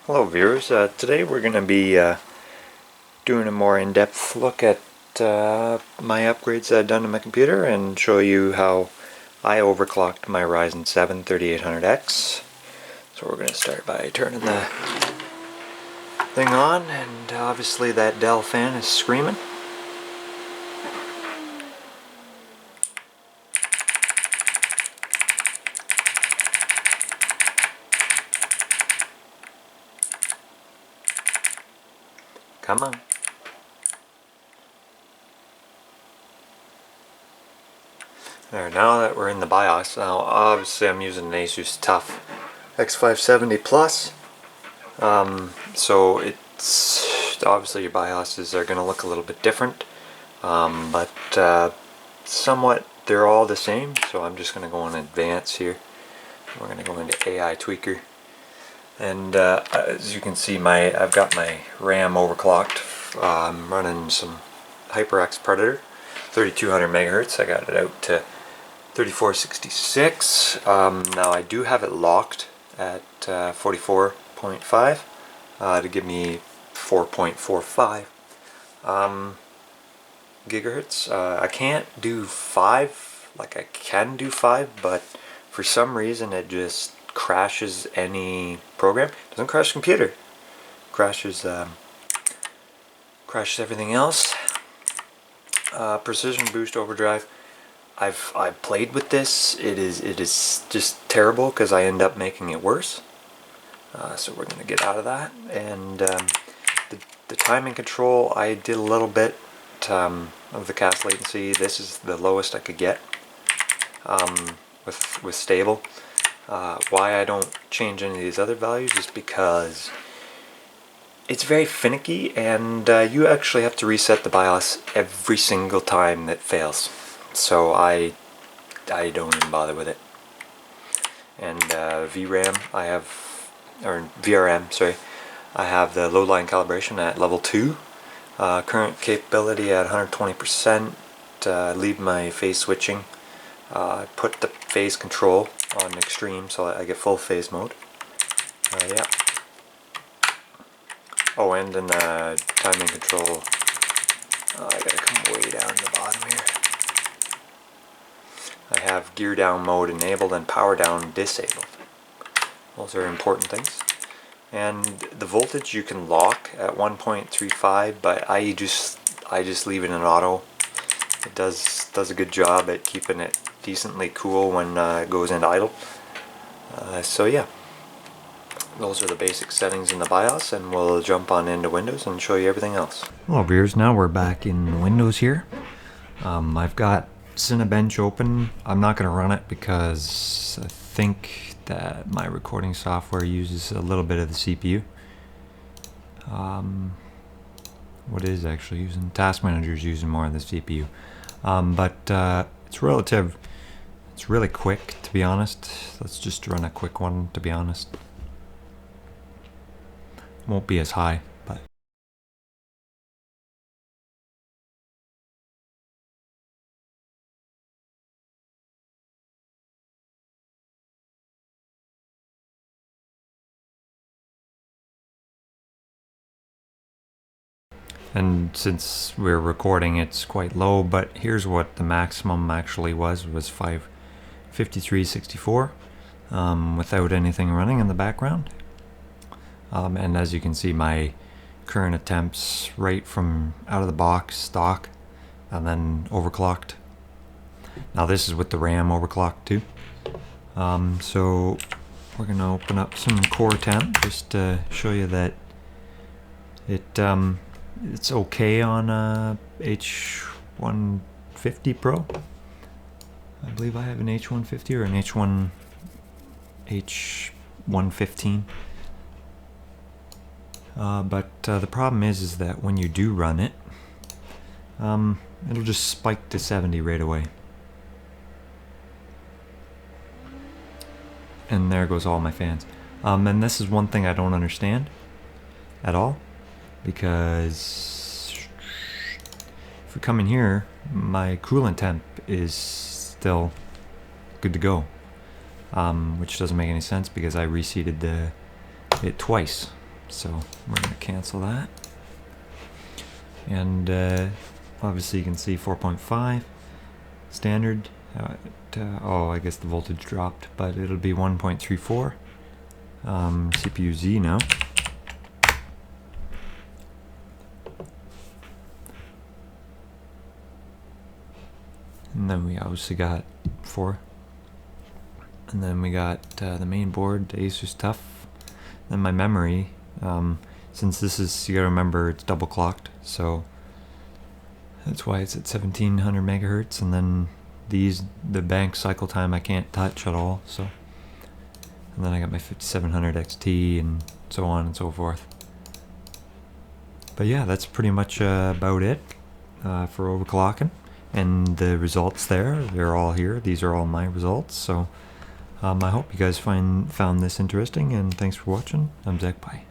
Hello viewers, today we're going to be doing a more in-depth look at my upgrades that I've done to my computer and show you how I overclocked my Ryzen 7 3800X. So we're going to start by turning the thing on, and obviously that Dell fan is screaming. Come on. There, now that we're in the BIOS, now obviously I'm using an Asus TUF X570 Plus. So it's obviously your BIOSes are going to look a little bit different, but somewhat they're all the same. So I'm just going to go in advanced here. We're going to go into AI Tweaker. And as you can see, I've got my RAM overclocked. I'm running some HyperX Predator, 3200 megahertz. I got it out to 3466. Now I do have it locked at 44.5 to give me 4.45 gigahertz. I can't do 5, like I can do 5, but for some reason it just crashes any program. Doesn't crash the computer. Crashes everything else. Precision boost overdrive. I've played with this. It is just terrible because I end up making it worse. So we're going to get out of that. And the timing control, I did a little bit of the cast latency. This is the lowest I could get with stable. Why I don't change any of these other values is because it's very finicky, and you actually have to reset the BIOS every single time that fails. So I don't even bother with it. And VRAM, sorry, I have the load line calibration at level 2. Current capability at 120%. Leave my phase switching. Put the phase control on extreme so I get full phase mode. Yeah. Oh, and in the timing control, I gotta come way down to the bottom here. I have gear down mode enabled and power down disabled. Those are important things. And the voltage you can lock at 1.35, but I just leave it in auto. It does a good job at keeping it decently cool when it goes into idle. So yeah, those are the basic settings in the BIOS, and we'll jump on into Windows and show you everything else. Hello viewers, now we're back in Windows here. I've got Cinebench open. I'm not going to run it because I think that my recording software uses a little bit of the CPU. What is actually using? Task Manager is using more of the CPU. But it's really quick, to be honest. Let's just run a quick one, to be honest. Won't be as high, but and since we're recording, it's quite low, but here's what the maximum actually was 553.64 without anything running in the background. And as you can see, my current attempts right from out of the box, stock, and then overclocked. Now this is with the RAM overclocked too. So we're going to open up some Core Temp just to show you that it's okay on H150 Pro. I believe I have an H150 or an H115. But the problem is that when you do run it, it'll just spike to 70 right away. And there goes all my fans. And this is one thing I don't understand at all, because if we come in here, my coolant temp is still good to go, which doesn't make any sense because I reseated it twice. So we're going to cancel that. And obviously you can see 4.5 standard. Oh, I guess the voltage dropped, but it'll be 1.34. CPU Z now. And then we obviously got 4. And then we got the main board, Asus TUF. Then my memory, since this is, you gotta remember, it's double clocked, so that's why it's at 1700 megahertz. And then the bank cycle time I can't touch at all. So, and then I got my 5700 XT and so on and so forth. But yeah, that's pretty much about it for overclocking. And the results they're all here. These are all my results. So I hope you guys found this interesting, and thanks for watching. I'm Zach. Bye.